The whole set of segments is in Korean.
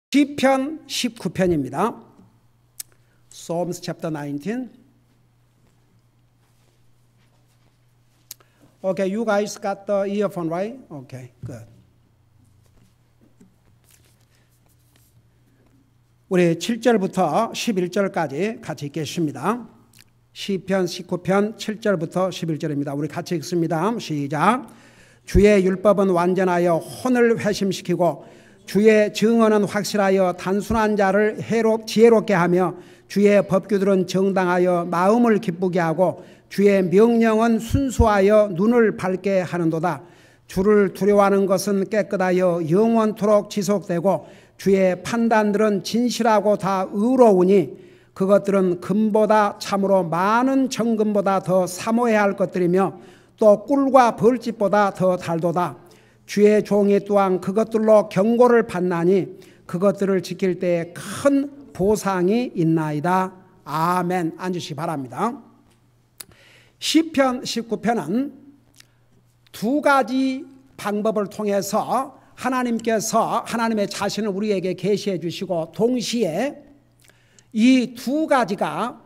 시편 19편입니다. Psalms chapter 19. Okay, you guys got the earphone, right? Okay, good. 우리 7절부터 11절까지 같이 읽겠습니다. 시편 19편 7절부터 11절입니다. 우리 같이 읽습니다. 시작. 주의 율법은 완전하여 혼을 회심시키고 주의 증언은 확실하여 단순한 자를 지혜롭게 하며 주의 법규들은 정당하여 마음을 기쁘게 하고 주의 명령은 순수하여 눈을 밝게 하는도다. 주를 두려워하는 것은 깨끗하여 영원토록 지속되고 주의 판단들은 진실하고 다 의로우니 그것들은 금보다 참으로 많은 정금보다 더 사모해야 할 것들이며 또 꿀과 벌집보다 더 달도다. 주의 종이 또한 그것들로 경고를 받나니 그것들을 지킬 때에 큰 보상이 있나이다. 아멘. 앉으시기 바랍니다. 시편 19편은 두 가지 방법을 통해서 하나님께서 하나님의 자신을 우리에게 계시해 주시고 동시에 이 두 가지가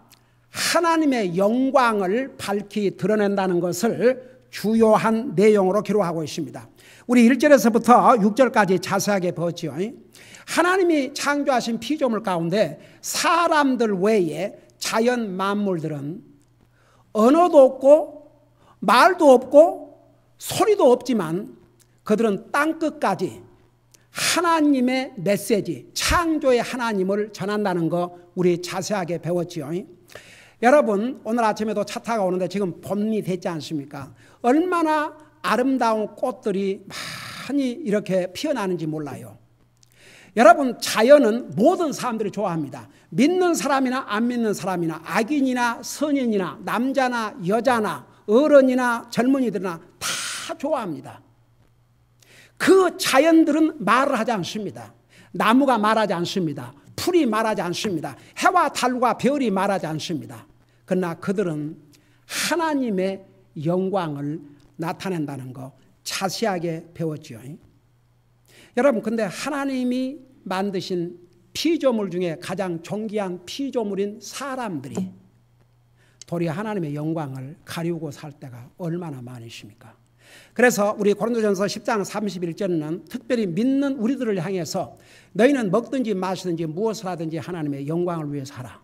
하나님의 영광을 밝히 드러낸다는 것을 주요한 내용으로 기록하고 있습니다. 우리 1절에서부터 6절까지 자세하게 보지요. 하나님이 창조하신 피조물 가운데 사람들 외에 자연 만물들은 언어도 없고 말도 없고 소리도 없지만 그들은 땅끝까지 하나님의 메시지, 창조의 하나님을 전한다는 거 우리 자세하게 배웠지요. 여러분, 오늘 아침에도 차 타고 오는데 지금 봄이 됐지 않습니까? 얼마나 아름다운 꽃들이 많이 이렇게 피어나는지 몰라요. 여러분, 자연은 모든 사람들이 좋아합니다. 믿는 사람이나 안 믿는 사람이나 악인이나 선인이나 남자나 여자나 어른이나 젊은이들이나 다 좋아합니다. 그 자연들은 말을 하지 않습니다. 나무가 말하지 않습니다. 풀이 말하지 않습니다. 해와 달과 별이 말하지 않습니다. 그러나 그들은 하나님의 영광을 나타낸다는 거 자세하게 배웠지요. 여러분, 근데 하나님이 만드신 피조물 중에 가장 존귀한 피조물인 사람들이 도리어 하나님의 영광을 가리우고 살 때가 얼마나 많으십니까? 그래서 우리 고린도전서 10장 31절에는 특별히 믿는 우리들을 향해서 너희는 먹든지 마시든지 무엇을 하든지 하나님의 영광을 위해서 하라.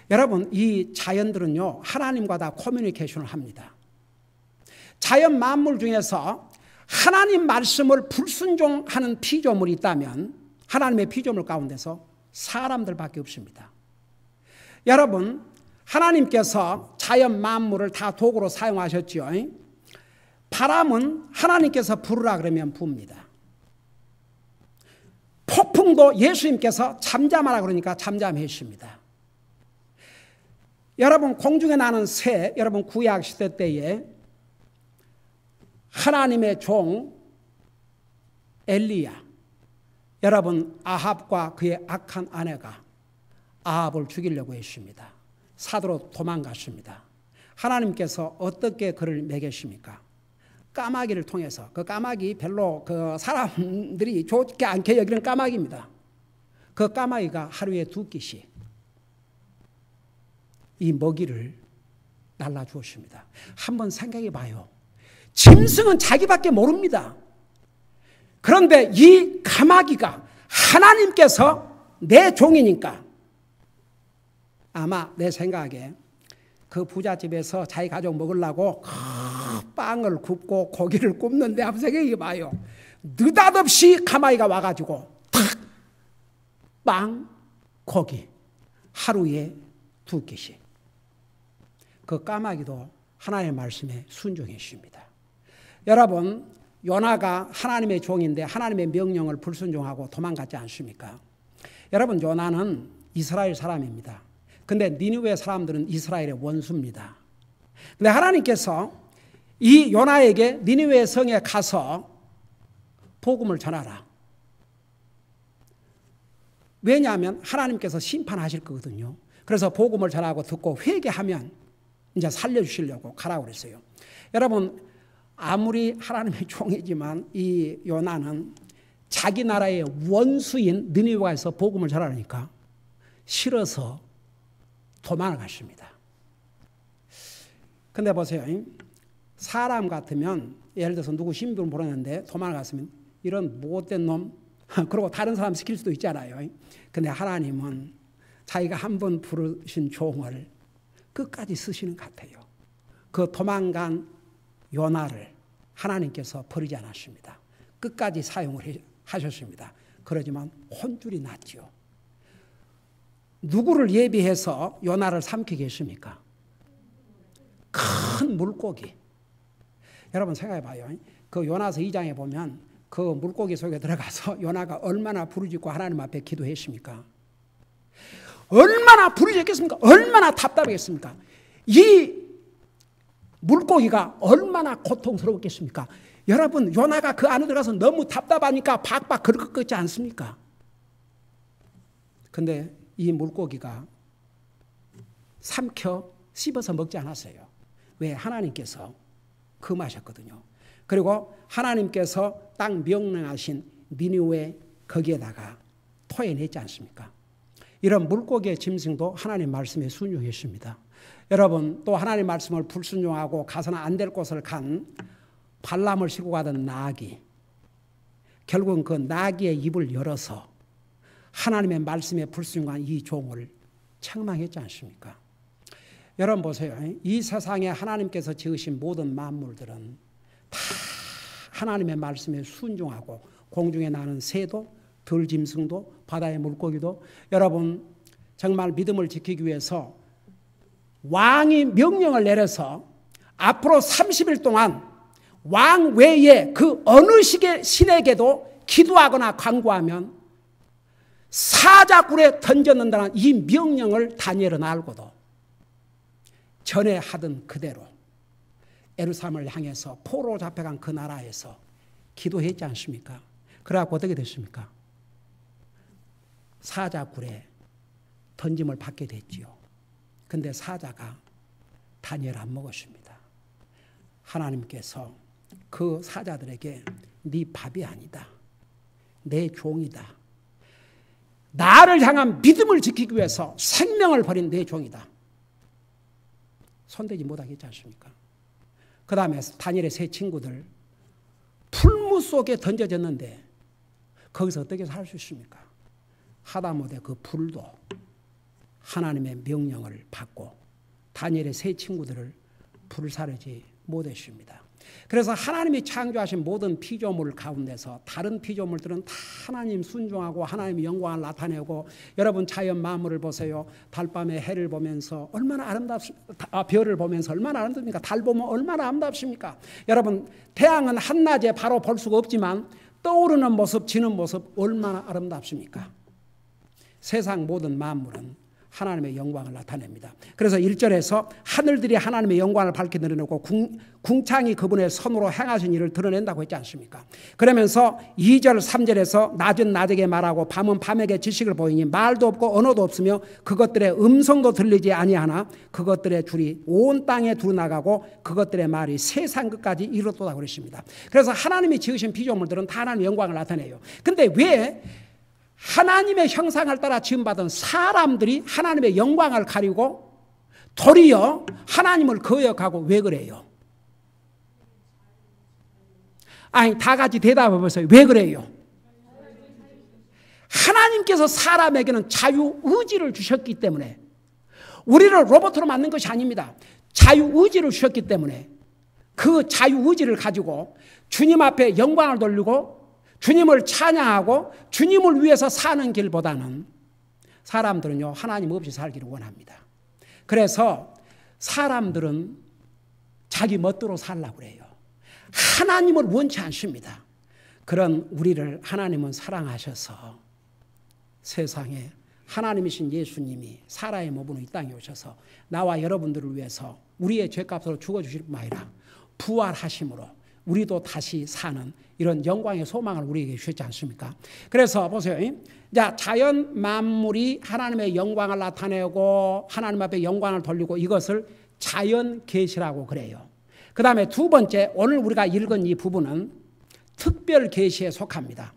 여러분, 이 자연들은요 하나님과 다 커뮤니케이션을 합니다. 자연 만물 중에서 하나님 말씀을 불순종하는 피조물이 있다면 하나님의 피조물 가운데서 사람들밖에 없습니다. 여러분, 하나님께서 자연 만물을 다 도구로 사용하셨죠. 바람은 하나님께서 부르라 그러면 부릅니다. 폭풍도 예수님께서 잠잠하라 그러니까 잠잠했습니다. 여러분, 공중에 나는 새, 여러분 구약 시대 때에 하나님의 종 엘리야, 여러분 아합과 그의 악한 아내가 아합을 죽이려고 했습니다. 사도로 도망갔습니다. 하나님께서 어떻게 그를 먹였습니까? 까마귀를 통해서. 그 까마귀 별로 그 사람들이 좋게 않게 여기는 까마귀입니다. 그 까마귀가 하루에 2끼씩 이 먹이를 날라주었습니다. 한번 생각해 봐요. 짐승은 자기밖에 모릅니다. 그런데 이 까마귀가 하나님께서 내 종이니까 아마 내 생각에 그 부잣집에서 자기 가족 먹으려고 빵을 굽고 고기를 굽는데 한번 생각해 봐요. 느닷없이 까마귀가 와가지고 탁! 빵, 고기 하루에 2끼씩. 그 까마귀도 하나님의 말씀에 순종했습니다. 여러분, 요나가 하나님의 종인데 하나님의 명령을 불순종하고 도망갔지 않습니까? 여러분, 요나는 이스라엘 사람입니다. 근데 니느웨 사람들은 이스라엘의 원수입니다. 근데 하나님께서 이 요나에게 니느웨 성에 가서 복음을 전하라. 왜냐하면 하나님께서 심판하실 거거든요. 그래서 복음을 전하고 듣고 회개하면 이제 살려주시려고 가라고 그랬어요. 여러분, 아무리 하나님의 종이지만 이 요나는 자기 나라의 원수인 느니웨가에서 복음을 전하니까 싫어서 도망을 가십니다. 근데 보세요. 사람 같으면 예를 들어서 누구 신분을 모르는데 도망을 갔으면 이런 못된 놈 그러고 다른 사람 시킬 수도 있잖아요. 근데 하나님은 자기가 한 번 부르신 종을 끝까지 쓰시는 것 같아요. 그 도망간 요나를 하나님께서 버리지 않았습니다. 끝까지 사용을 하셨습니다. 그러지만 혼줄이 났죠. 누구를 예비해서 요나를 삼키게 했습니까? 큰 물고기. 여러분 생각해 봐요. 그 요나서 2장에 보면 그 물고기 속에 들어가서 요나가 얼마나 부르짖고 하나님 앞에 기도했습니까? 얼마나 부르짖겠습니까? 얼마나 답답했습니까? 이 물고기가 얼마나 고통스러웠겠습니까? 여러분 요나가 그 안에 들어가서 너무 답답하니까 박박 긁었지 않습니까? 근데 이 물고기가 삼켜 씹어서 먹지 않았어요. 왜? 하나님께서 금하셨거든요. 그리고 하나님께서 딱 명령하신 니느웨 거기에다가 토해냈지 않습니까? 이런 물고기의 짐승도 하나님 말씀에 순종했습니다. 여러분 또 하나님 말씀을 불순종하고 가서는 안 될 곳을 간 발람을 싣고 가던 나귀, 결국은 그 나귀의 입을 열어서 하나님의 말씀에 불순종한 이 종을 책망했지 않습니까? 여러분 보세요. 이 세상에 하나님께서 지으신 모든 만물들은 다 하나님의 말씀에 순종하고 공중에 나는 새도 들짐승도 바다의 물고기도 여러분 정말 믿음을 지키기 위해서 왕이 명령을 내려서 앞으로 30일 동안 왕 외에 그 어느 식의 신에게도 기도하거나 간구하면 사자굴에 던져놓는다는 이 명령을 다니엘은 알고도 전에 하던 그대로 예루살렘을 향해서 포로로 잡혀간 그 나라에서 기도했지 않습니까? 그래갖고 어떻게 됐습니까? 사자굴에 던짐을 받게 됐지요. 근데 사자가 다니엘 안 먹었습니다. 하나님께서 그 사자들에게 네 밥이 아니다. 내 종이다. 나를 향한 믿음을 지키기 위해서 생명을 버린 내 종이다. 손대지 못하겠지 않습니까? 그 다음에 다니엘의 세 친구들 풀무 속에 던져졌는데 거기서 어떻게 살 수 있습니까? 하다못해 그 불도 하나님의 명령을 받고 다니엘의 세 친구들을 불사르지 못했습니다. 그래서 하나님이 창조하신 모든 피조물 가운데서 다른 피조물들은 다 하나님 순종하고 하나님의 영광을 나타내고 여러분 자연 만물을 보세요. 달밤에 해를 보면서 얼마나 아름답습니까? 별을 보면서 얼마나 아름답습니까? 달 보면 얼마나 아름답습니까? 여러분 태양은 한낮에 바로 볼 수가 없지만 떠오르는 모습, 지는 모습 얼마나 아름답습니까? 세상 모든 만물은 하나님의 영광을 나타냅니다. 그래서 1절에서 하늘들이 하나님의 영광을 밝게 드러내고 궁창이 그분의 손으로 행하신 일을 드러낸다고 했지 않습니까? 그러면서 2절 3절에서 낮은 낮에게 말하고 밤은 밤에게 지식을 보이니 말도 없고 언어도 없으며 그것들의 음성도 들리지 아니하나 그것들의 줄이 온 땅에 두루나가고 그것들의 말이 세상 끝까지 이르렀다고 그랬습니다. 그래서 하나님이 지으신 피조물들은 다 하나님의 영광을 나타내요. 근데 왜 하나님의 형상을 따라 지음받은 사람들이 하나님의 영광을 가리고 도리어 하나님을 거역하고 왜 그래요? 아니 다 같이 대답해 보세요. 왜 그래요? 하나님께서 사람에게는 자유의지를 주셨기 때문에 우리를 로봇으로 만든 것이 아닙니다. 자유의지를 주셨기 때문에 그 자유의지를 가지고 주님 앞에 영광을 돌리고 주님을 찬양하고 주님을 위해서 사는 길보다는 사람들은요 하나님 없이 살기를 원합니다. 그래서 사람들은 자기 멋대로 살려고 그래요. 하나님을 원치 않습니다. 그런 우리를 하나님은 사랑하셔서 세상에 하나님이신 예수님이 사람의 몸으로 이 땅에 오셔서 나와 여러분들을 위해서 우리의 죄값으로 죽어주실 뿐만 아니라 부활하심으로 우리도 다시 사는 이런 영광의 소망을 우리에게 주셨지 않습니까? 그래서 보세요. 자연 만물이 하나님의 영광을 나타내고 하나님 앞에 영광을 돌리고 이것을 자연 계시라고 그래요. 그 다음에 두 번째 오늘 우리가 읽은 이 부분은 특별 계시에 속합니다.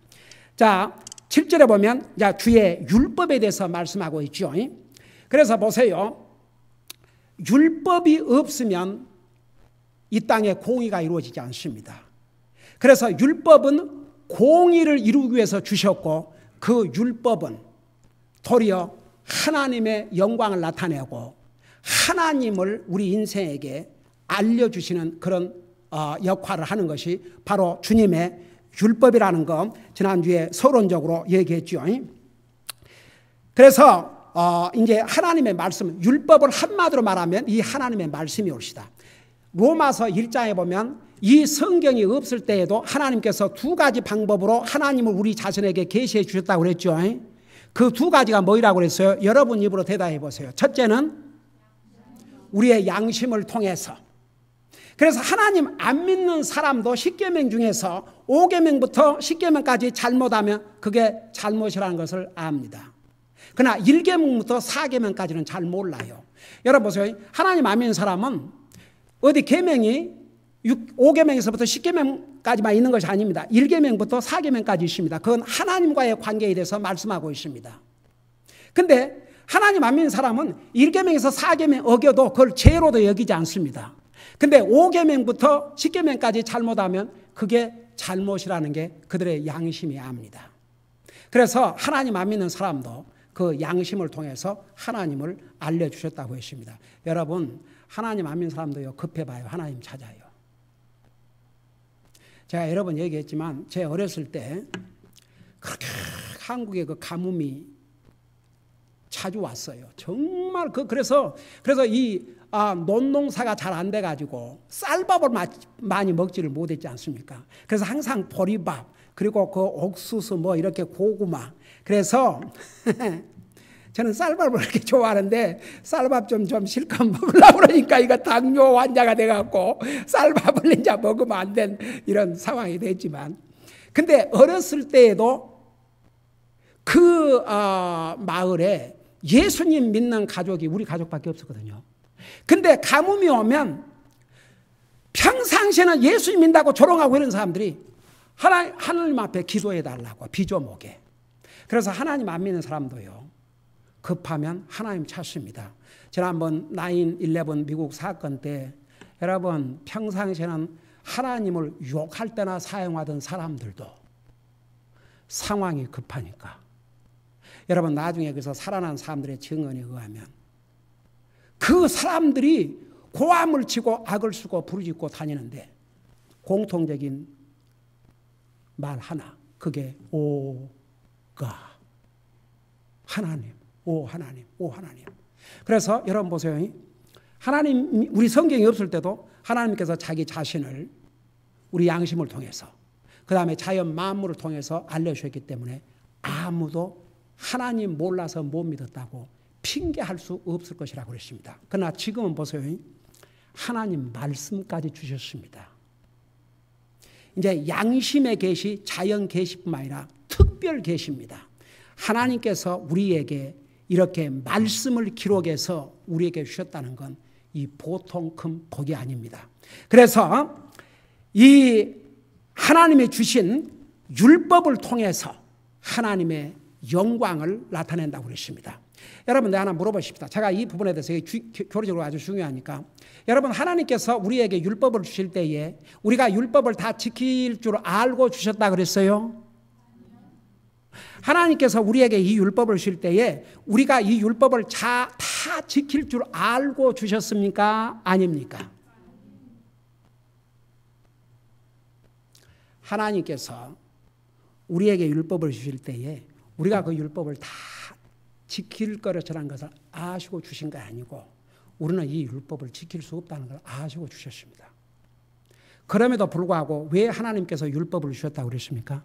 자, 7절에 보면 주의 율법에 대해서 말씀하고 있죠. 그래서 보세요. 율법이 없으면 이 땅에 공의가 이루어지지 않습니다. 그래서 율법은 공의를 이루기 위해서 주셨고, 그 율법은 도리어 하나님의 영광을 나타내고 하나님을 우리 인생에게 알려주시는 그런 역할을 하는 것이 바로 주님의 율법이라는 거 지난주에 서론적으로 얘기했죠. 그래서 이제 하나님의 말씀, 율법을 한마디로 말하면 이 하나님의 말씀이 옳시다. 로마서 1장에 보면 이 성경이 없을 때에도 하나님께서 두 가지 방법으로 하나님을 우리 자신에게 계시해 주셨다고 그랬죠. 그 두 가지가 뭐라고 그랬어요? 여러분 입으로 대답해 보세요. 첫째는 우리의 양심을 통해서. 그래서 하나님 안 믿는 사람도 10계명 중에서 5계명부터 10계명까지 잘못하면 그게 잘못이라는 것을 압니다. 그러나 1계명부터 4계명까지는 잘 몰라요. 여러분 보세요. 하나님 안 믿는 사람은 어디 계명이 5계명에서부터 10계명까지만 있는 것이 아닙니다. 1계명부터 4계명까지 있습니다. 그건 하나님과의 관계에 대해서 말씀하고 있습니다. 근데 하나님 안 믿는 사람은 1계명에서 4계명 어겨도 그걸 죄로도 여기지 않습니다. 근데 5계명부터 10계명까지 잘못하면 그게 잘못이라는 게 그들의 양심이 압니다. 그래서 하나님 안 믿는 사람도 그 양심을 통해서 하나님을 알려주셨다고 했습니다. 여러분, 하나님 안 믿는 사람도요, 급해봐요. 하나님 찾아요. 제가 여러 번 얘기했지만 제 어렸을 때 그렇게 한국에 그 가뭄이 자주 왔어요. 정말 그래서 이 논농사가 잘 안 돼가지고 쌀밥을 많이 먹지를 못했지 않습니까? 그래서 항상 보리밥 그리고 그 옥수수 뭐 이렇게 고구마. 그래서 저는 쌀밥을 그렇게 좋아하는데 쌀밥 좀 실컷 먹으려고 그러니까 이거 당뇨 환자가 돼갖고 쌀밥을 이제 먹으면 안 된 이런 상황이 됐지만, 근데 어렸을 때에도 그 마을에 예수님 믿는 가족이 우리 가족밖에 없었거든요. 근데 가뭄이 오면 평상시에는 예수님 믿는다고 조롱하고 이런 사람들이 하나님 앞에 기도해달라고 비 좀 오게. 그래서 하나님 안 믿는 사람도요, 급하면 하나님 찾습니다. 지난번 9/11 미국 사건 때 여러분 평상시에는 하나님을 욕할 때나 사용하던 사람들도 상황이 급하니까, 여러분 나중에 그래서 살아난 사람들의 증언에 의하면 그 사람들이 고함을 치고 악을 쓰고 부르짖고 다니는데 공통적인 말 하나, 그게 오가 하나님, 오 하나님, 오 하나님. 그래서 여러분 보세요. 하나님, 우리 성경이 없을 때도 하나님께서 자기 자신을 우리 양심을 통해서, 그 다음에 자연 만물을 통해서 알려주셨기 때문에 아무도 하나님 몰라서 못 믿었다고 핑계할 수 없을 것이라고 그랬습니다. 그러나 지금은 보세요. 하나님 말씀까지 주셨습니다. 이제 양심의 계시, 자연 계시뿐만 아니라 특별 계시입니다. 하나님께서 우리에게 이렇게 말씀을 기록해서 우리에게 주셨다는 건 이 보통 큰 복이 아닙니다. 그래서 이 하나님이 주신 율법을 통해서 하나님의 영광을 나타낸다고 그랬습니다. 여러분, 내가 하나 물어보십시다. 제가 이 부분에 대해서 교리적으로 아주 중요하니까, 여러분 하나님께서 우리에게 율법을 주실 때에 우리가 율법을 다 지킬 줄 알고 주셨다 그랬어요? 하나님께서 우리에게 이 율법을 주실 때에 우리가 이 율법을 다 지킬 줄 알고 주셨습니까? 아닙니까? 하나님께서 우리에게 율법을 주실 때에 우리가 그 율법을 다 지킬 거라는 것을 아시고 주신 게 아니고, 우리는 이 율법을 지킬 수 없다는 걸 아시고 주셨습니다. 그럼에도 불구하고 왜 하나님께서 율법을 주셨다고 그랬습니까?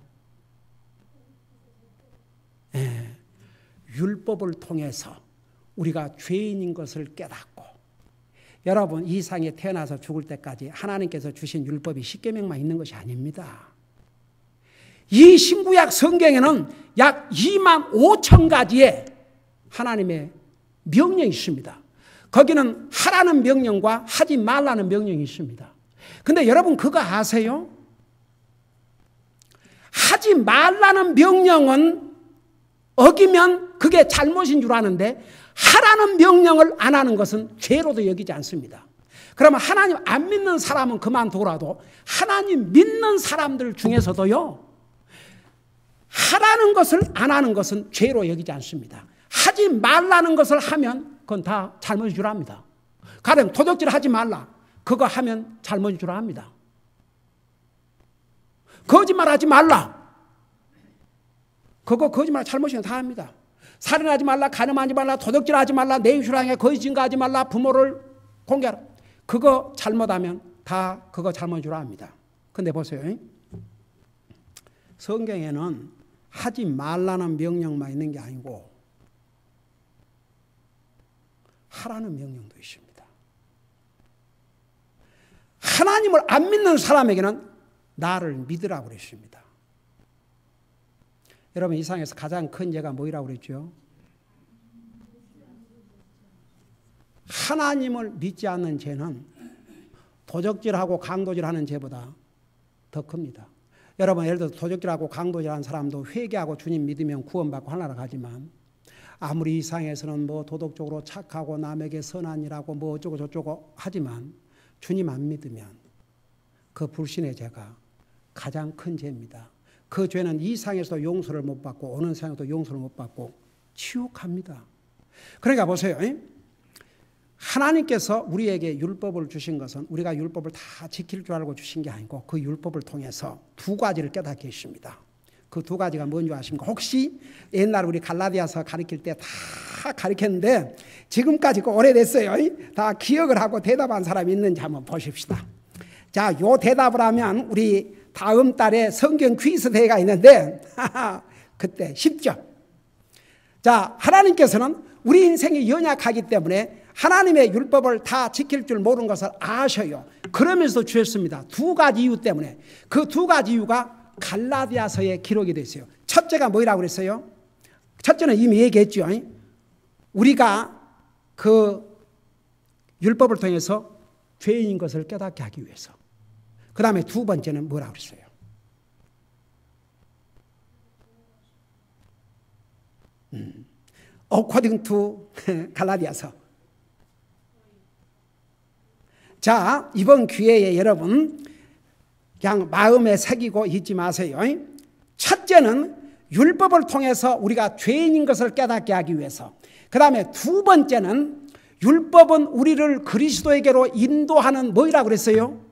율법을 통해서 우리가 죄인인 것을 깨닫고, 여러분 이 세상에 태어나서 죽을 때까지 하나님께서 주신 율법이 10계명만 있는 것이 아닙니다. 이 신구약 성경에는 약 25,000가지의 하나님의 명령이 있습니다. 거기는 하라는 명령과 하지 말라는 명령이 있습니다. 근데 여러분 그거 아세요? 하지 말라는 명령은 어기면 그게 잘못인 줄 아는데 하라는 명령을 안 하는 것은 죄로도 여기지 않습니다. 그러면 하나님 안 믿는 사람은 그만두라도 하나님 믿는 사람들 중에서도요, 하라는 것을 안 하는 것은 죄로 여기지 않습니다. 하지 말라는 것을 하면 그건 다 잘못인 줄 압니다. 가령 도적질 하지 말라. 그거 하면 잘못인 줄 압니다. 거짓말하지 말라. 그거 거짓말 잘못이면 다 합니다. 살인하지 말라, 간음하지 말라, 도둑질하지 말라, 내 이웃을 향해 거짓 증거하지 말라, 부모를 공개하라. 그거 잘못하면 다 그거 잘못인 줄 압니다. 근데 보세요. 성경에는 하지 말라는 명령만 있는 게 아니고 하라는 명령도 있습니다. 하나님을 안 믿는 사람에게는 나를 믿으라고 그랬습니다. 여러분, 이 세상에서 가장 큰 죄가 뭐라고 그랬죠? 하나님을 믿지 않는 죄는 도적질하고 강도질하는 죄보다 더 큽니다. 여러분, 예를 들어 도적질하고 강도질하는 사람도 회개하고 주님 믿으면 구원받고 하나로 가지만 아무리 이 세상에서는 뭐 도덕적으로 착하고 남에게 선한 일하고 뭐 어쩌고 저쩌고 하지만 주님 안 믿으면 그 불신의 죄가 가장 큰 죄입니다. 그 죄는 이 세상에서도 용서를 못 받고 어느 세상에도 용서를 못 받고 지옥합니다. 그러니까 보세요. 하나님께서 우리에게 율법을 주신 것은 우리가 율법을 다 지킬 줄 알고 주신 게 아니고 그 율법을 통해서 두 가지를 깨닫게 했습니다. 그 두 가지가 뭔지 아십니까? 혹시 옛날 우리 갈라디아서 가르칠 때 다 가르쳤는데 지금까지 오래됐어요. 다 기억을 하고 대답한 사람이 있는지 한번 보십시다. 자, 요 대답을 하면 우리 다음 달에 성경 퀴즈 대회가 있는데 그때 쉽죠. 자, 하나님께서는 우리 인생이 연약하기 때문에 하나님의 율법을 다 지킬 줄 모르는 것을 아셔요. 그러면서 주셨습니다. 두 가지 이유 때문에. 그 두 가지 이유가 갈라디아서에 기록이 되어 있어요. 첫째가 뭐라고 그랬어요? 첫째는 이미 얘기했죠. 우리가 그 율법을 통해서 죄인인 것을 깨닫게 하기 위해서. 그 다음에 두 번째는 뭐라고 그랬어요? According to 갈라디아서. 자, 이번 기회에 여러분 그냥 마음에 새기고 잊지 마세요. 첫째는 율법을 통해서 우리가 죄인인 것을 깨닫게 하기 위해서. 그 다음에 두 번째는 율법은 우리를 그리스도에게로 인도하는 뭐라고 그랬어요?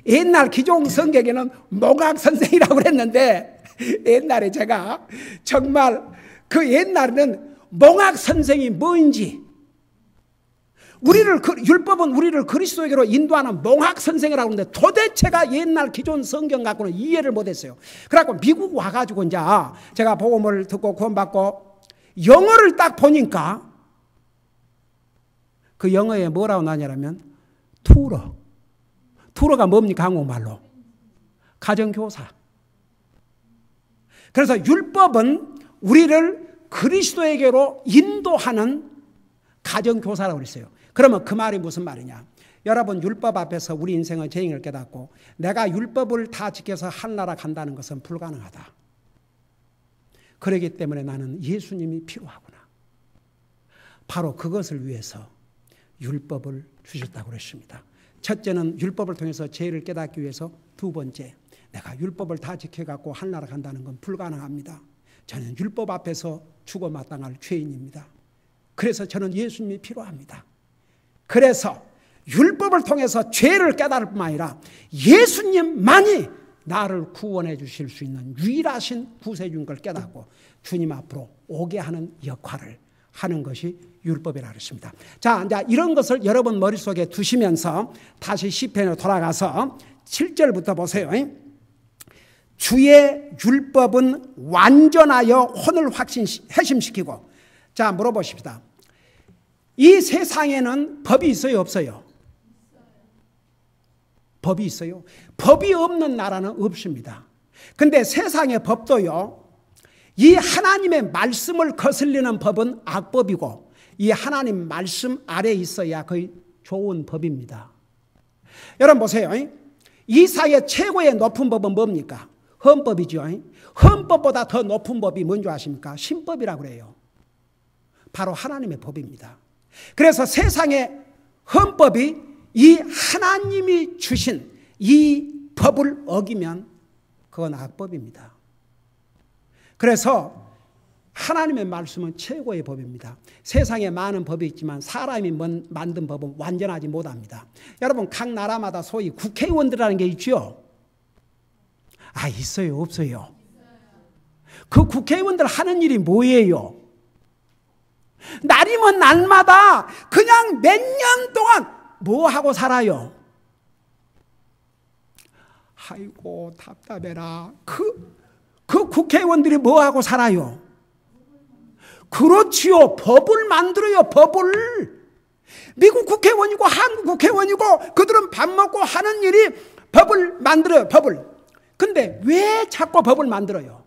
옛날 기존 성경에는 몽학선생이라고 그랬는데 옛날에 제가 정말 그 옛날에는 몽학선생이 뭔지 율법은 우리를 그리스도에게로 인도하는 몽학선생이라고 하는데 도대체가 옛날 기존 성경 갖고는 이해를 못했어요. 그래갖고 미국 와가지고 이제 제가 복음을 듣고 구원받고 영어를 딱 보니까 그 영어에 뭐라고 나냐면 투러가 뭡니까? 한국말로 가정교사. 그래서 율법은 우리를 그리스도에게로 인도하는 가정교사라고 그랬어요. 그러면 그 말이 무슨 말이냐? 여러분, 율법 앞에서 우리 인생의 죄인을 깨닫고 내가 율법을 다 지켜서 하늘나라 간다는 것은 불가능하다. 그렇기 때문에 나는 예수님이 필요하구나. 바로 그것을 위해서 율법을 주셨다고 그랬습니다. 첫째는 율법을 통해서 죄를 깨닫기 위해서, 두 번째, 내가 율법을 다 지켜갖고 하늘나라 간다는 건 불가능합니다. 저는 율법 앞에서 죽어 마땅할 죄인입니다. 그래서 저는 예수님이 필요합니다. 그래서 율법을 통해서 죄를 깨달을 뿐만 아니라 예수님만이 나를 구원해 주실 수 있는 유일하신 구세주인 걸 깨닫고 주님 앞으로 오게 하는 역할을 하는 것이 율법이라고 했습니다. 자, 이제 이런 것을 여러분 머릿속에 두시면서 다시 시편으로 돌아가서 7절부터 보세요. 주의 율법은 완전하여 혼을 회심시키고. 자, 물어보십시다. 이 세상에는 법이 있어요, 없어요? 법이 있어요. 법이 없는 나라는 없습니다. 근데 세상의 법도요, 이 하나님의 말씀을 거슬리는 법은 악법이고 이 하나님 말씀 아래에 있어야 거의 좋은 법입니다. 여러분 보세요. 이 사회 최고의 높은 법은 뭡니까? 헌법이죠. 헌법보다 더 높은 법이 뭔지 아십니까? 신법이라고 그래요. 바로 하나님의 법입니다. 그래서 세상의 헌법이 이 하나님이 주신 이 법을 어기면 그건 악법입니다. 그래서 하나님의 말씀은 최고의 법입니다. 세상에 많은 법이 있지만 사람이 만든 법은 완전하지 못합니다. 여러분, 각 나라마다 소위 국회의원들이라는 게 있죠? 있어요? 없어요? 그 국회의원들 하는 일이 뭐예요? 날이면 날마다 그냥 몇 년 동안 뭐 하고 살아요? 아이고 답답해라. 그 국회의원들이 뭐 하고 살아요? 그렇지요. 법을 만들어요. 법을. 미국 국회의원이고 한국 국회의원이고 그들은 밥 먹고 하는 일이 법을 만들어요. 법을. 근데 왜 자꾸 법을 만들어요?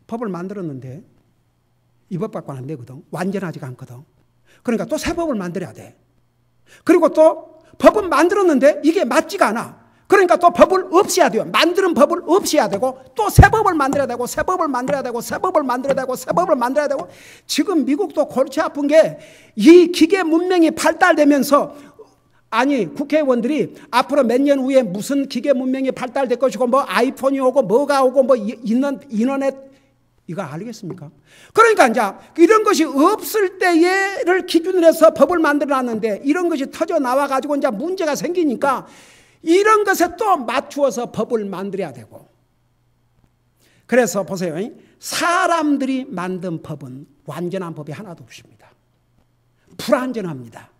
법을 만들었는데 이 법 갖고는 안 되거든. 완전하지가 않거든. 그러니까 또 새 법을 만들어야 돼. 그리고 또 법은 만들었는데 이게 맞지가 않아. 그러니까 또 법을 없애야 돼요. 만드는 법을 없애야 되고 또 새 법을 만들어야 되고 새 법을 만들어야 되고 새 법을 만들어야 되고 새 법을 만들어야 되고. 지금 미국도 골치 아픈 게 이 기계 문명이 발달되면서 국회의원들이 앞으로 몇 년 후에 무슨 기계 문명이 발달될 것이고 뭐 아이폰이 오고 뭐가 오고 뭐 인터넷 이거 알겠습니까? 그러니까 이제 이런 것이 없을 때를 기준으로 해서 법을 만들어 놨는데 이런 것이 터져 나와 가지고 이제 문제가 생기니까 이런 것에 또 맞추어서 법을 만들어야 되고. 그래서 보세요. 사람들이 만든 법은 완전한 법이 하나도 없습니다. 불완전합니다.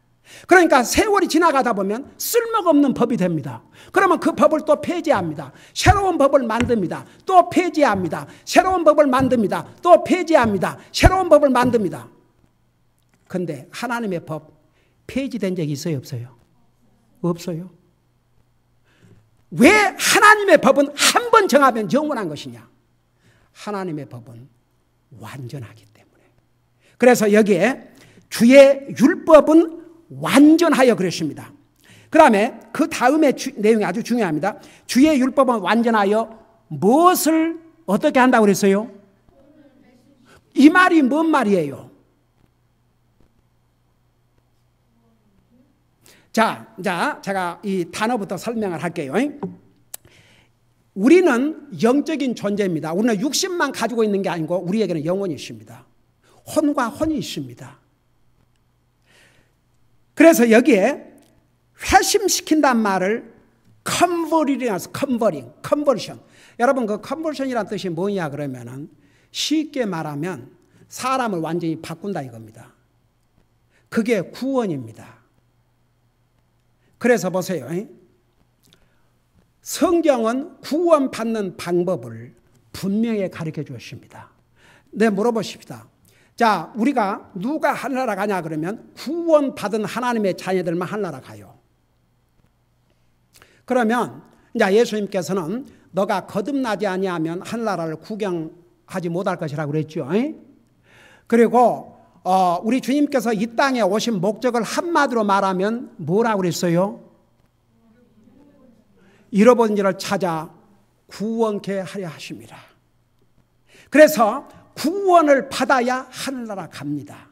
그러니까 세월이 지나가다 보면 쓸모가 없는 법이 됩니다. 그러면 그 법을 또 폐지합니다. 새로운 법을 만듭니다. 또 폐지합니다. 새로운 법을 만듭니다. 또 폐지합니다. 새로운 법을 만듭니다. 그런데 하나님의 법 폐지된 적이 있어요? 없어요? 없어요. 왜 하나님의 법은 한 번 정하면 영원한 것이냐? 하나님의 법은 완전하기 때문에. 그래서 여기에 주의 율법은 완전하여 그랬습니다. 그 다음에 그 다음에 내용이 아주 중요합니다. 주의 율법은 완전하여 무엇을 어떻게 한다고 그랬어요? 이 말이 뭔 말이에요? 자, 제가 이 단어부터 설명을 할게요. 우리는 영적인 존재입니다. 우리는 육신만 가지고 있는 게 아니고 우리에게는 영혼이 있습니다. 혼과 혼이 있습니다. 그래서 여기에 회심시킨다는 말을 컨버션. 여러분 그 컨버션이라는 뜻이 뭐냐 그러면은 쉽게 말하면 사람을 완전히 바꾼다 이겁니다. 그게 구원입니다. 그래서 보세요. 성경은 구원받는 방법을 분명히 가르쳐 주었습니다. 네, 물어보십시다. 자, 우리가 누가 하늘나라 가냐 그러면 구원받은 하나님의 자녀들만 하늘나라 가요. 그러면 이제 예수님께서는 너가 거듭나지 아니하면 하늘나라를 구경하지 못할 것이라고 그랬죠. 그리고 우리 주님께서 이 땅에 오신 목적을 한마디로 말하면 뭐라고 그랬어요? 잃어버린 자를 찾아 구원케 하려 하십니다. 그래서 구원을 받아야 하늘나라 갑니다.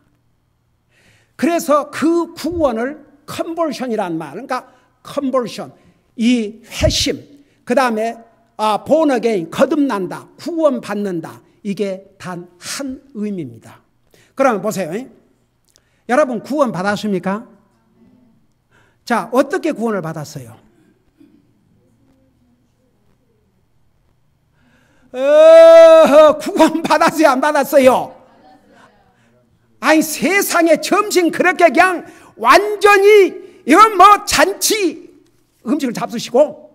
그래서 그 구원을 컨버션이란 말, 그러니까 컨버션, 이 회심, 그 다음에 born again, 거듭난다, 구원받는다, 이게 단 한 의미입니다. 그러면 보세요. 여러분 구원 받았습니까? 자, 어떻게 구원을 받았어요? 구원 받았어요? 안 받았어요? 아니 세상에 점심 그렇게 그냥 완전히 이건 뭐 잔치 음식을 잡수시고.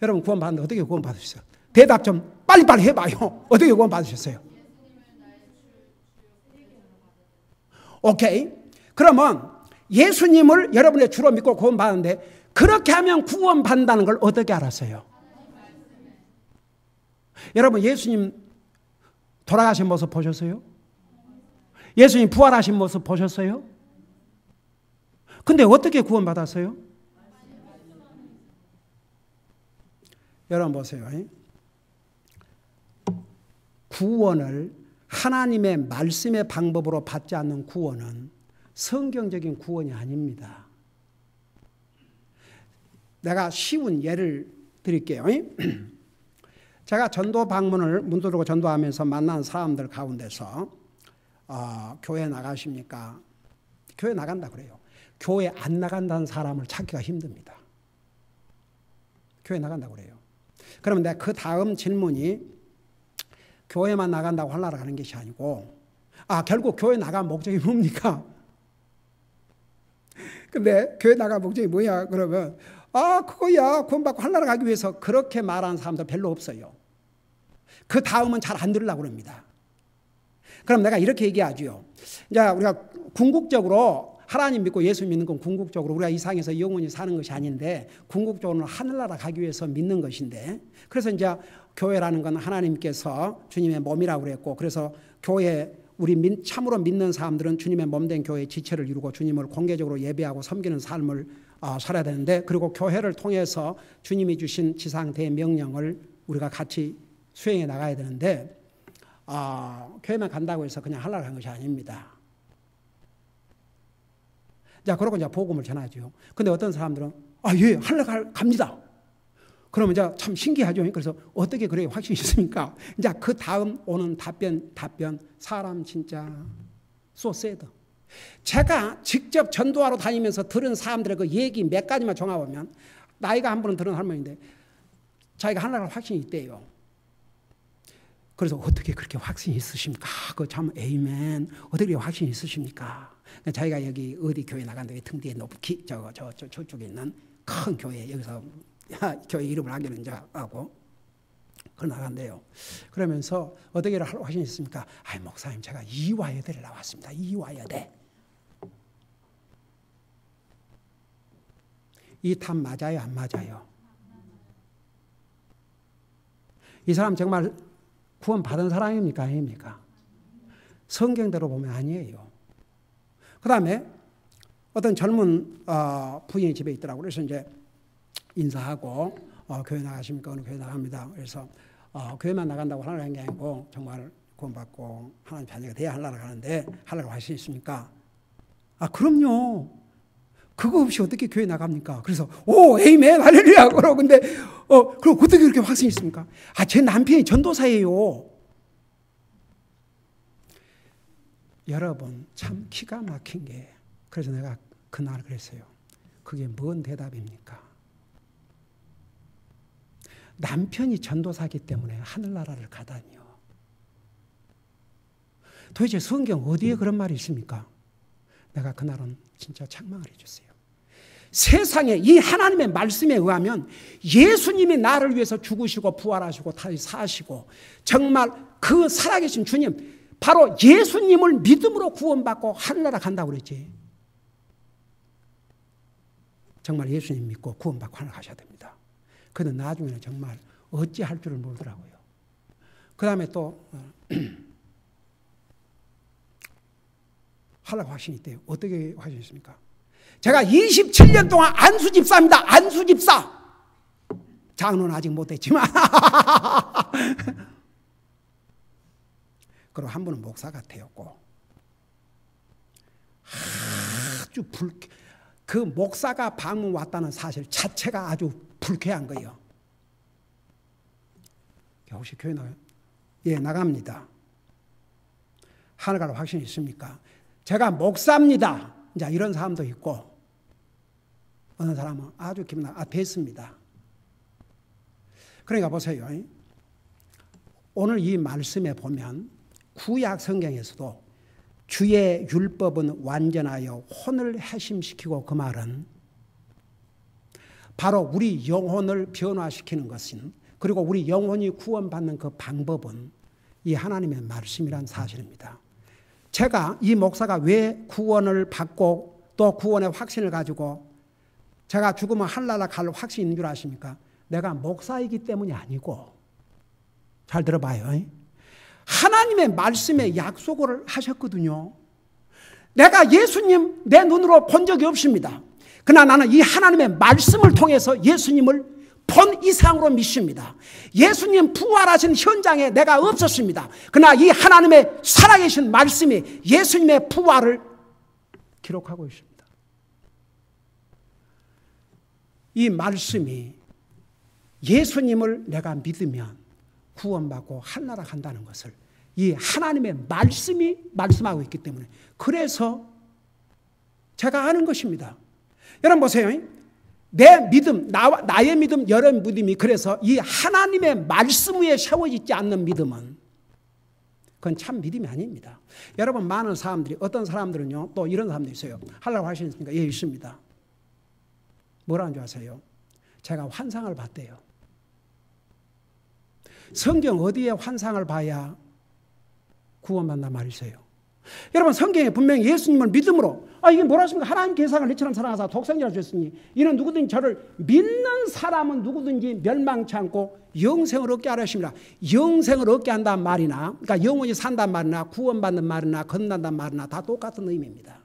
여러분 구원 받는데 어떻게 구원 받으셨어요? 대답 좀 빨리빨리 해봐요. 어떻게 구원 받으셨어요? 오케이. 그러면 예수님을 여러분의 주로 믿고 구원 받는데 그렇게 하면 구원 받는다는 걸 어떻게 알았어요? 여러분 예수님 돌아가신 모습 보셨어요? 예수님 부활하신 모습 보셨어요? 근데 어떻게 구원받았어요? 여러분 보세요. 구원을 하나님의 말씀의 방법으로 받지 않는 구원은 성경적인 구원이 아닙니다. 내가 쉬운 예를 드릴게요. 제가 전도 방문을 문 두드리고 전도하면서 만난 사람들 가운데서 교회 나가십니까? 교회 나간다 그래요. 교회 안 나간다는 사람을 찾기가 힘듭니다. 교회 나간다 그래요. 그러면 내가 그 다음 질문이 교회만 나간다고 하려고 하는 것이 아니고 결국 교회 나간 목적이 뭡니까? 근데 교회 나간 목적이 뭐야? 그러면 그거야 구원받고 하려고 하기 위해서 그렇게 말하는 사람들 별로 없어요. 그 다음은 잘 안 들으려고 합니다. 그럼 내가 이렇게 얘기하죠. 이제 우리가 궁극적으로 하나님 믿고 예수 믿는 건 궁극적으로 우리가 이 상에서 영원히 사는 것이 아닌데 궁극적으로는 하늘나라 가기 위해서 믿는 것인데 그래서 이제 교회라는 건 하나님께서 주님의 몸이라고 그랬고 그래서 교회 우리 참으로 믿는 사람들은 주님의 몸된 교회의 지체를 이루고 주님을 공개적으로 예배하고 섬기는 삶을 살아야 되는데 그리고 교회를 통해서 주님이 주신 지상 대명령을 우리가 같이 수행해 나가야 되는데 교회만 간다고 해서 그냥 하려고 한 것이 아닙니다. 자, 그러고 이제 복음을 전하죠. 근데 어떤 사람들은 예, 하려고 갑니다. 그러면 이제 참 신기하죠. 그래서 어떻게 그렇게 확신이 있습니까? 이제 그 다음 오는 답변 사람 진짜 so sad. 제가 직접 전도하러 다니면서 들은 사람들의 그 얘기 몇 가지만 정해보면 나이가 한 분은 들은 할머니인데 자기가 하려고 확신이 있대요. 그래서 어떻게 그렇게 확신이 있으십니까? 그 참 에이멘. 어떻게 확신이 있으십니까? 자기가 여기 어디 교회 나간다고 등 뒤에 높이 저쪽에 있는 큰 교회 여기서 교회 이름을 하기는 이제 하고 그 나간대요. 그러면서 어떻게 확신이 있습니까? 목사님 제가 이화여대를 나왔습니다. 이화여대. 이 답 맞아요? 안 맞아요? 이 사람 정말 구원 받은 사람입니까? 아닙니까? 성경대로 보면 아니에요. 그 다음에 어떤 젊은 부인이 집에 있더라고요. 그래서 이제 인사하고 교회 나가십니까? 어느 교회 나갑니다. 그래서 교회만 나간다고 하려고 한 게 아니고 정말 구원받고 하나님 자녀가 돼야 하려고 하는데 하려고 할 수 있습니까? 그럼요. 그거 없이 어떻게 교회 나갑니까? 그래서 에이멘 할렐루야 그러고 근데 그럼 어떻게 그렇게 확신이 있습니까? 제 남편이 전도사예요. 여러분 참 기가 막힌 게 그래서 내가 그날 그랬어요. 그게 뭔 대답입니까? 남편이 전도사기 때문에 하늘나라를 가다니요. 도대체 성경 어디에 그런 말이 있습니까? 내가 그날은 진짜 책망을 해줬어요. 세상에 이 하나님의 말씀에 의하면 예수님이 나를 위해서 죽으시고 부활하시고 다시 사시고 정말 그 살아계신 주님 바로 예수님을 믿음으로 구원받고 하늘나라 간다고 그랬지. 정말 예수님 믿고 구원받고 하늘 가셔야 됩니다. 그런데 나중에는 정말 어찌할 줄을 모르더라고요. 그 다음에 또 하려고 확신이 있대요. 어떻게 확신이 있습니까? 제가 27년 동안 안수집사입니다. 안수집사. 장로는 아직 못했지만 그리고 한 분은 목사 같았고 아주 그 목사가 방문 왔다는 사실 자체가 아주 불쾌한 거예요. 혹시 교회 나가요? 예, 나갑니다. 하늘 갈 확신이 있습니까? 제가 목사입니다. 이제 이런 사람도 있고 어느 사람은 아주 기분 됐습니다. 그러니까 보세요. 오늘 이 말씀에 보면 구약 성경에서도 주의 율법은 완전하여 혼을 해심시키고 그 말은 바로 우리 영혼을 변화시키는 것인 그리고 우리 영혼이 구원받는 그 방법은 이 하나님의 말씀이란 사실입니다. 제가 이 목사가 왜 구원을 받고 또 구원의 확신을 가지고 제가 죽으면 하늘나라 갈 확신이 있는 줄 아십니까? 내가 목사이기 때문이 아니고 잘 들어봐요. 하나님의 말씀에 약속을 하셨거든요. 내가 예수님 내 눈으로 본 적이 없습니다. 그러나 나는 이 하나님의 말씀을 통해서 예수님을 본 이상으로 믿습니다. 예수님 부활하신 현장에 내가 없었습니다. 그러나 이 하나님의 살아계신 말씀이 예수님의 부활을 기록하고 있습니다. 이 말씀이 예수님을 내가 믿으면 구원받고 하늘나라 간다는 것을 이 하나님의 말씀이 말씀하고 있기 때문에 그래서 제가 아는 것입니다. 여러분 보세요. 내 믿음, 나의 믿음, 여러분 믿음이 그래서 이 하나님의 말씀 위에 세워지지 않는 믿음은 그건 참 믿음이 아닙니다. 여러분 많은 사람들이 어떤 사람들은요 또 이런 사람도 있어요. 하려고 하시니까 예 있습니다. 뭐라는 줄 아세요? 제가 환상을 봤대요. 성경 어디에 환상을 봐야 구원받나 말이세요. 여러분 성경에 분명히 예수님을 믿음으로 이게 뭐라십니까? 하나님께 세상을 이처럼 사랑하사 독생자를 주셨으니 이는 누구든지 저를 믿는 사람은 누구든지 멸망치 않고 영생을 얻게 하려 하십니다. 영생을 얻게 한다는 말이나 그러니까 영원히 산다는 말이나 구원받는 말이나 건넌다는 말이나 다 똑같은 의미입니다.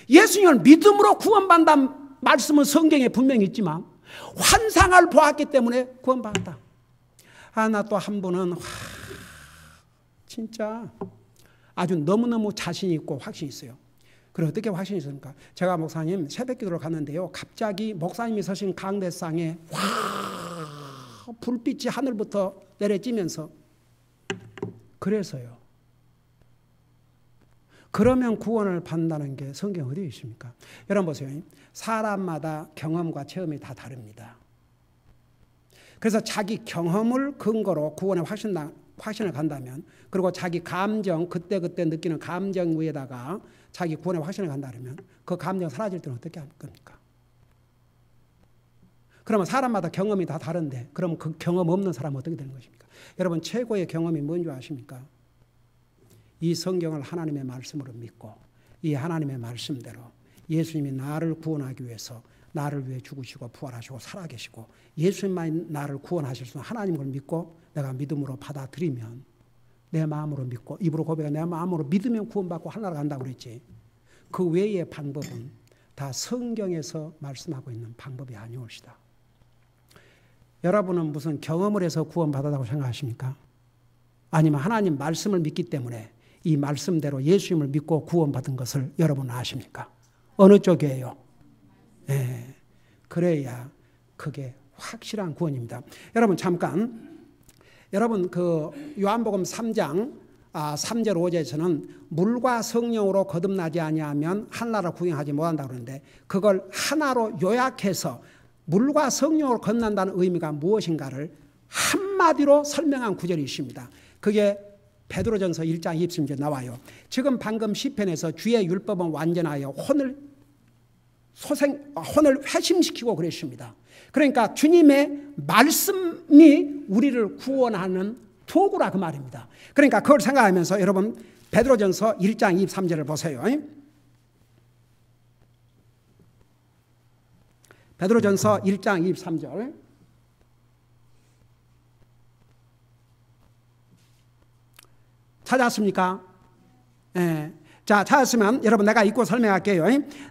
예수님을 믿음으로 구원받는다는 말씀은 성경에 분명히 있지만 환상을 보았기 때문에 구원받았다. 나 또 한 분은 진짜 아주 너무너무 자신 있고 확신 있어요. 그래 어떻게 확신이 있습니까? 제가 목사님 새벽기도를 갔는데요. 갑자기 목사님이 서신 강대상에 불빛이 하늘부터 내려지면서 그래서요. 그러면 구원을 받는다는 게 성경 어디에 있습니까? 여러분 보세요. 사람마다 경험과 체험이 다 다릅니다. 그래서 자기 경험을 근거로 구원의 확신을 간다면 그리고 자기 감정 그때그때 느끼는 감정 위에다가 자기 구원의 확신을 간다면 그 감정 사라질 때는 어떻게 할 겁니까? 그러면 사람마다 경험이 다 다른데 그럼 그 경험 없는 사람은 어떻게 되는 것입니까? 여러분 최고의 경험이 뭔지 아십니까? 이 성경을 하나님의 말씀으로 믿고 이 하나님의 말씀대로 예수님이 나를 구원하기 위해서 나를 위해 죽으시고 부활하시고 살아계시고 예수님만 나를 구원하실 수 있는 하나님을 믿고 내가 믿음으로 받아들이면 내 마음으로 믿고 입으로 고백해 내 마음으로 믿으면 구원받고 하늘나라 간다고 그랬지. 그 외의 방법은 다 성경에서 말씀하고 있는 방법이 아니올시다. 여러분은 무슨 경험을 해서 구원받았다고 생각하십니까? 아니면 하나님 말씀을 믿기 때문에 이 말씀대로 예수님을 믿고 구원받은 것을 여러분은 아십니까? 어느 쪽이에요? 네, 그래야 그게 확실한 구원입니다. 여러분 잠깐 여러분 그 요한복음 3장 3절 5절에서는 물과 성령으로 거듭나지 아니하면 하늘나라 구경하지 못한다고 그러는데 그걸 하나로 요약해서 물과 성령으로 거듭난다는 의미가 무엇인가를 한마디로 설명한 구절이 있습니다. 그게 베드로전서 1장 20절에 나와요. 지금 방금 시편에서 주의 율법은 완전하여 혼을 회심시키고 그랬습니다. 그러니까 주님의 말씀이 우리를 구원하는 도구라 그 말입니다. 그러니까 그걸 생각하면서 여러분 베드로전서 1장 23절을 보세요. 베드로전서 1장 23절 찾았습니까? 예. 자, 찾았으면 여러분 내가 읽고 설명할게요.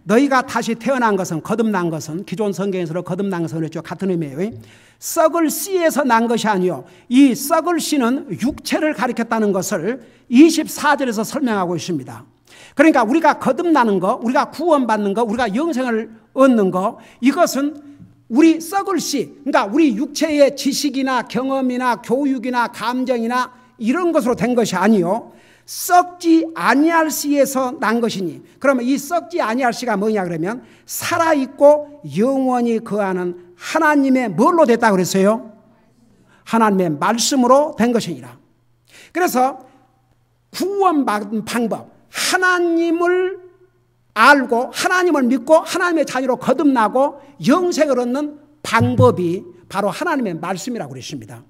너희가 다시 태어난 것은 거듭난 것은 기존 성경에서 거듭난 것은 그랬죠. 같은 의미예요. 썩을 씨에서 난 것이 아니요. 이 썩을 씨는 육체를 가리켰다는 것을 24절에서 설명하고 있습니다. 그러니까 우리가 거듭나는 거, 우리가 구원받는 거, 우리가 영생을 얻는 거 이것은 우리 썩을 씨, 그러니까 우리 육체의 지식이나 경험이나 교육이나 감정이나 이런 것으로 된 것이 아니요. 썩지 아니할 씨에서 난 것이니 그러면 이 썩지 아니할 씨가 뭐냐 그러면 살아있고 영원히 거하는 하나님의 뭘로 됐다고 그랬어요? 하나님의 말씀으로 된 것이니라. 그래서 구원받은 방법 하나님을 알고 하나님을 믿고 하나님의 자녀로 거듭나고 영생을 얻는 방법이 바로 하나님의 말씀이라고 그랬습니다.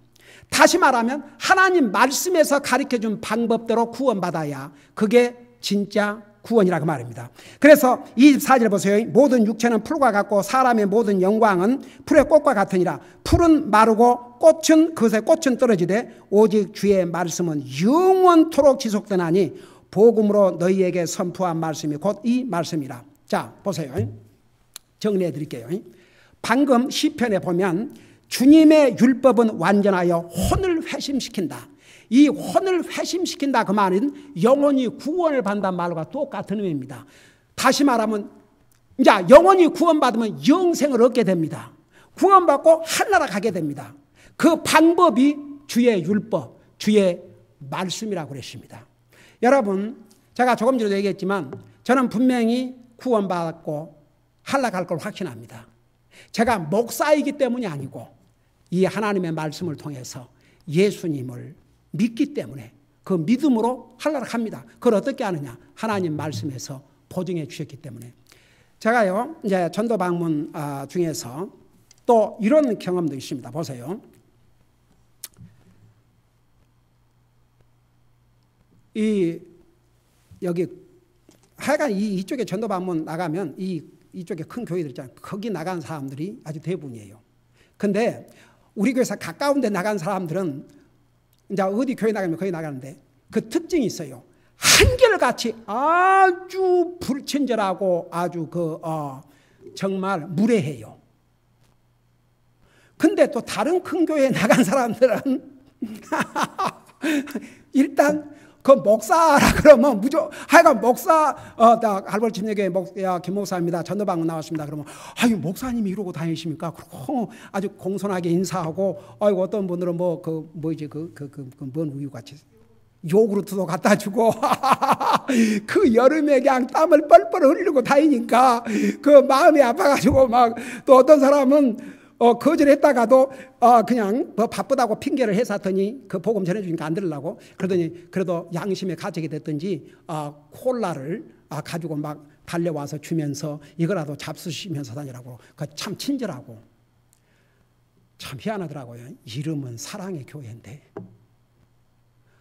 다시 말하면 하나님 말씀에서 가르쳐준 방법대로 구원받아야 그게 진짜 구원이라고 말입니다. 그래서 24절 보세요. 모든 육체는 풀과 같고 사람의 모든 영광은 풀의 꽃과 같으니라. 풀은 마르고 그것의 꽃은 떨어지되 오직 주의 말씀은 영원토록 지속되나니 복음으로 너희에게 선포한 말씀이 곧 이 말씀이라. 자, 보세요. 정리해 드릴게요. 방금 시편에 보면 주님의 율법은 완전하여 혼을 회심시킨다. 이 혼을 회심시킨다 그 말은 영원히 구원을 받는다는 말과 똑같은 의미입니다. 다시 말하면 이제 영원히 구원받으면 영생을 얻게 됩니다. 구원받고 하늘나라 가게 됩니다. 그 방법이 주의 율법, 주의 말씀이라고 그랬습니다. 여러분, 제가 조금 전에도 얘기했지만 저는 분명히 구원받고 하늘나라 갈 걸 확신합니다. 제가 목사이기 때문이 아니고 이 하나님의 말씀을 통해서 예수님을 믿기 때문에 그 믿음으로 하늘나라 갑니다. 그걸 어떻게 하느냐? 하나님 말씀에서 보증해 주셨기 때문에. 제가요, 이제 전도 방문 중에서 또 이런 경험도 있습니다. 보세요. 여기 하여간 이쪽에 전도 방문 나가면 이쪽에 큰 교회들 있잖아요. 거기 나간 사람들이 아주 대부분이에요. 근데 우리 교회에서 가까운 데 나간 사람들은 이제 어디 교회 나가면 거기 나가는데 그 특징이 있어요. 한결같이 아주 불친절하고 아주 정말 무례해요. 근데 또 다른 큰 교회에 나간 사람들은 일단 그 목사라 그러면 하여간 목사, 나 할벌 침례교회 김 목사입니다. 전도방문 나왔습니다. 그러면 아유 목사님이 이러고 다니십니까? 그리고 아주 공손하게 인사하고, 아이고 어떤 분들은 뭔 우유 같이 요구르트도 갖다 주고 그 여름에 그냥 땀을 뻘뻘 흘리고 다니니까 그 마음이 아파가지고 막 또 어떤 사람은 거절했다가도 그냥 뭐 바쁘다고 핑계를 해서,더니 그 복음 전해주니까 안 들으려고 그러더니 그래도 양심에 가책이 됐든지 콜라를 가지고 막 달려와서 주면서 이거라도 잡수시면서 다니라고. 참 친절하고 참 희한하더라고요. 이름은 사랑의 교회인데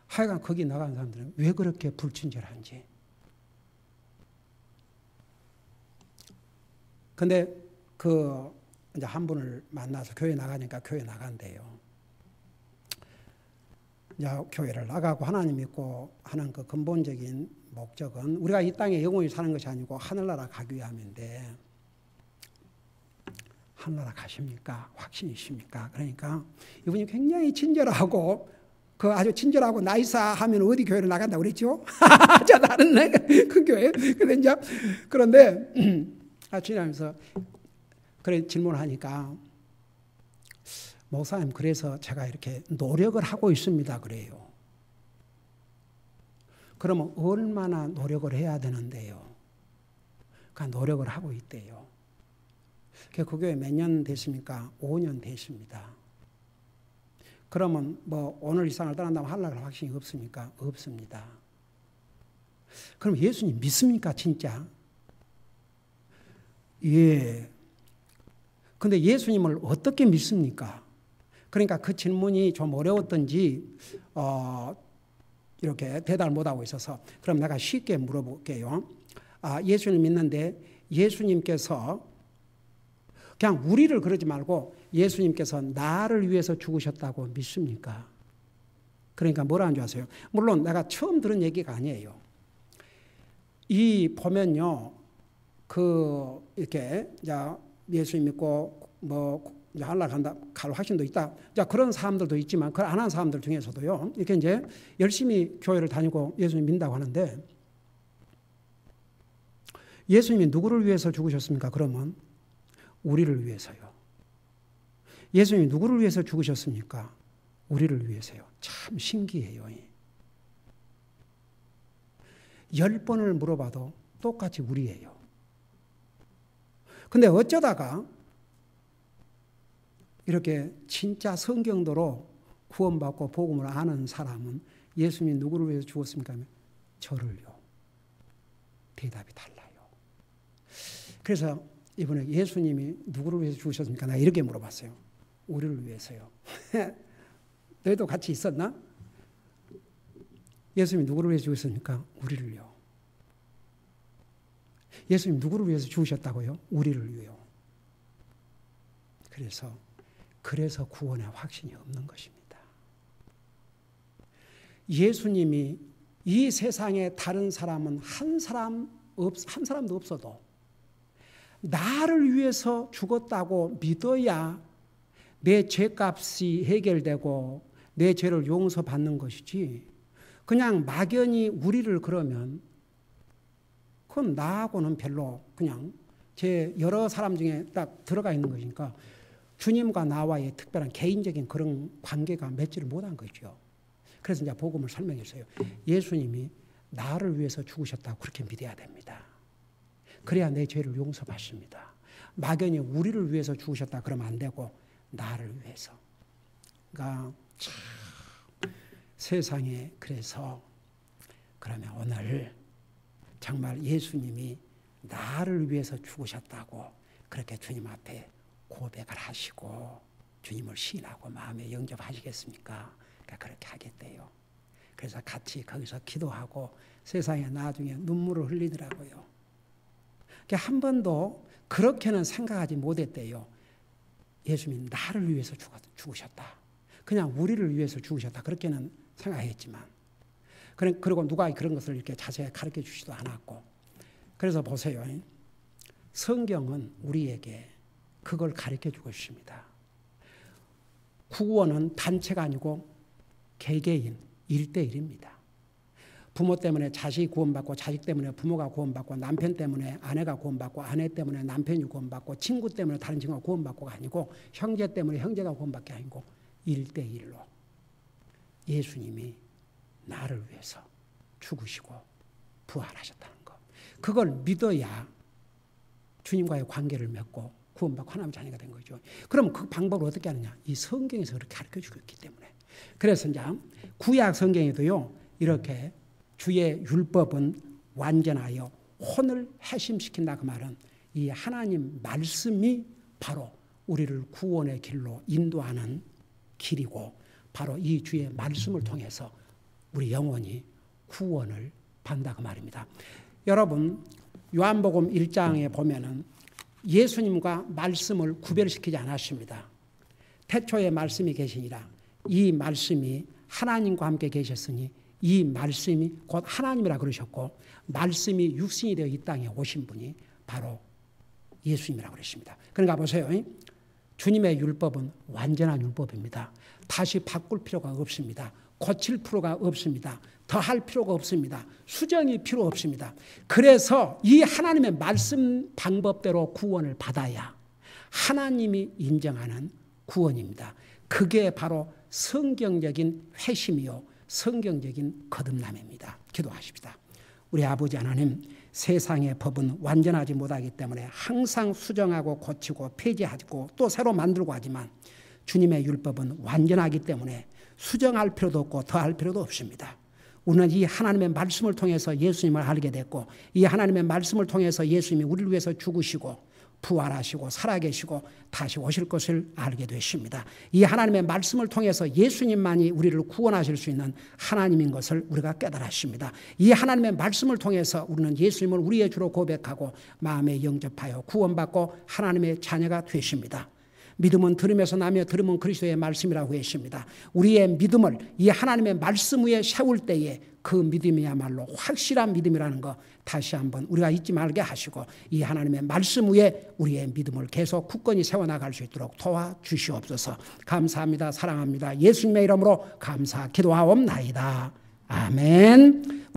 하여간 거기 나간 사람들은 왜 그렇게 불친절한지. 근데 이제 한 분을 만나서 교회 나가니까 교회 나간대요. 이제 교회를 나가고 하나님 믿고 하는 그 근본적인 목적은 우리가 이 땅에 영원히 사는 것이 아니고 하늘나라 가기 위함인데, 하늘나라 가십니까? 확신이십니까? 그러니까 이분이 굉장히 친절하고 아주 친절하고 나이스하면 어디 교회를 나간다고 그랬죠? 자, 나는 그 교회. 그런데 지나면서 그래 질문하니까 목사님, 그래서 제가 이렇게 노력을 하고 있습니다. 그래요. 그러면 얼마나 노력을 해야 되는데요? 그러니까 노력을 하고 있대요. 그 교회 몇 년 됐습니까? 5년 됐습니다. 그러면 뭐 오늘 이 세상을 떠난다면 하늘나라 확신이 없습니까? 없습니다. 그럼 예수님 믿습니까? 진짜? 예. 근데 예수님을 어떻게 믿습니까? 그러니까 그 질문이 좀 어려웠던지 이렇게 대답을 못하고 있어서, 그럼 내가 쉽게 물어볼게요. 예수님 믿는데 예수님께서 그냥 우리를 그러지 말고 예수님께서 나를 위해서 죽으셨다고 믿습니까? 그러니까 뭐라는 줄 아세요? 물론 내가 처음 들은 얘기가 아니에요. 보면요, 이렇게 예수님 믿고 하늘나라 간다, 갈 확신도 있다. 그런 사람들도 있지만 그걸 안 한 사람들 중에서도요, 이렇게 이제 열심히 교회를 다니고 예수님 믿는다고 하는데, 예수님이 누구를 위해서 죽으셨습니까? 그러면 우리를 위해서요. 예수님이 누구를 위해서 죽으셨습니까? 우리를 위해서요. 참 신기해요. 10번을 물어봐도 똑같이 우리예요. 근데 어쩌다가 이렇게 진짜 성경도로 구원받고 복음을 아는 사람은 예수님이 누구를 위해서 죽었습니까? 하면 저를요. 대답이 달라요. 그래서 이번에 예수님이 누구를 위해서 죽으셨습니까? 내가 이렇게 물어봤어요. 우리를 위해서요. 너희도 같이 있었나? 예수님이 누구를 위해서 죽으셨습니까? 우리를요. 예수님 누구를 위해서 죽으셨다고요? 우리를 위해요. 그래서 구원의 확신이 없는 것입니다. 예수님이 이 세상에 다른 사람은 한 사람도 없어도 나를 위해서 죽었다고 믿어야 내 죄값이 해결되고 내 죄를 용서받는 것이지, 그냥 막연히 우리를 그러면 그건 나하고는 별로 그냥 제 여러 사람 중에 딱 들어가 있는 것이니까 주님과 나와의 특별한 개인적인 그런 관계가 맺지를 못한 거죠. 그래서 이제 복음을 설명했어요. 예수님이 나를 위해서 죽으셨다고 그렇게 믿어야 됩니다. 그래야 내 죄를 용서받습니다. 막연히 우리를 위해서 죽으셨다 그러면 안 되고 나를 위해서. 그러니까 참 세상에, 그래서 그러면 오늘 정말 예수님이 나를 위해서 죽으셨다고 그렇게 주님 앞에 고백을 하시고 주님을 시인하고 마음에 영접하시겠습니까? 그러니까 그렇게 하겠대요. 그래서 같이 거기서 기도하고 세상에 나중에 눈물을 흘리더라고요. 그러니까 한 번도 그렇게는 생각하지 못했대요. 예수님이 나를 위해서 죽으셨다. 그냥 우리를 위해서 죽으셨다. 그렇게는 생각했지만, 그리고 누가 그런 것을 이렇게 자세히 가르쳐 주지도 않았고. 그래서 보세요. 성경은 우리에게 그걸 가르쳐 주고 있습니다. 구원은 단체가 아니고 개개인 1대1입니다. 부모 때문에 자식이 구원받고, 자식 때문에 부모가 구원받고, 남편 때문에 아내가 구원받고, 아내 때문에 남편이 구원받고, 친구 때문에 다른 친구가 구원받고가 아니고, 형제 때문에 형제가 구원받게 아니고 1대1로 예수님이 나를 위해서 죽으시고 부활하셨다는 것. 그걸 믿어야 주님과의 관계를 맺고 구원받고 하나님의 자녀가 된 거죠. 그럼 그 방법을 어떻게 하느냐? 이 성경에서 그렇게 가르쳐주고 있기 때문에. 그래서 이제 구약 성경에도요, 이렇게 주의 율법은 완전하여 혼을 해심시킨다. 그 말은 이 하나님 말씀이 바로 우리를 구원의 길로 인도하는 길이고, 바로 이 주의 말씀을 통해서 우리 영혼이 구원을 받는다. 그 말입니다. 여러분, 요한복음 1장에 보면은 예수님과 말씀을 구별시키지 않았습니다. 태초에 말씀이 계시니라. 이 말씀이 하나님과 함께 계셨으니 이 말씀이 곧 하나님이라 그러셨고, 말씀이 육신이 되어 이 땅에 오신 분이 바로 예수님이라고 그랬습니다. 그러니까 보세요. 주님의 율법은 완전한 율법입니다. 다시 바꿀 필요가 없습니다. 고칠 필요가 없습니다. 더할 필요가 없습니다. 수정이 필요 없습니다. 그래서 이 하나님의 말씀 방법대로 구원을 받아야 하나님이 인정하는 구원입니다. 그게 바로 성경적인 회심이요, 성경적인 거듭남입니다. 기도하십시다. 우리 아버지 하나님, 세상의 법은 완전하지 못하기 때문에 항상 수정하고 고치고 폐지하고 또 새로 만들고 하지만 주님의 율법은 완전하기 때문에 수정할 필요도 없고 더할 필요도 없습니다. 우리는 이 하나님의 말씀을 통해서 예수님을 알게 됐고, 이 하나님의 말씀을 통해서 예수님이 우리를 위해서 죽으시고 부활하시고 살아계시고 다시 오실 것을 알게 됐습니다. 이 하나님의 말씀을 통해서 예수님만이 우리를 구원하실 수 있는 하나님인 것을 우리가 깨달았습니다. 이 하나님의 말씀을 통해서 우리는 예수님을 우리의 주로 고백하고 마음에 영접하여 구원받고 하나님의 자녀가 되십니다. 믿음은 들음에서 나며 들음은 그리스도의 말씀이라고 했습니다. 우리의 믿음을 이 하나님의 말씀 위에 세울 때에 그 믿음이야말로 확실한 믿음이라는 거 다시 한번 우리가 잊지 말게 하시고, 이 하나님의 말씀 위에 우리의 믿음을 계속 굳건히 세워나갈 수 있도록 도와주시옵소서. 감사합니다. 사랑합니다. 예수님의 이름으로 감사 기도하옵나이다. 아멘.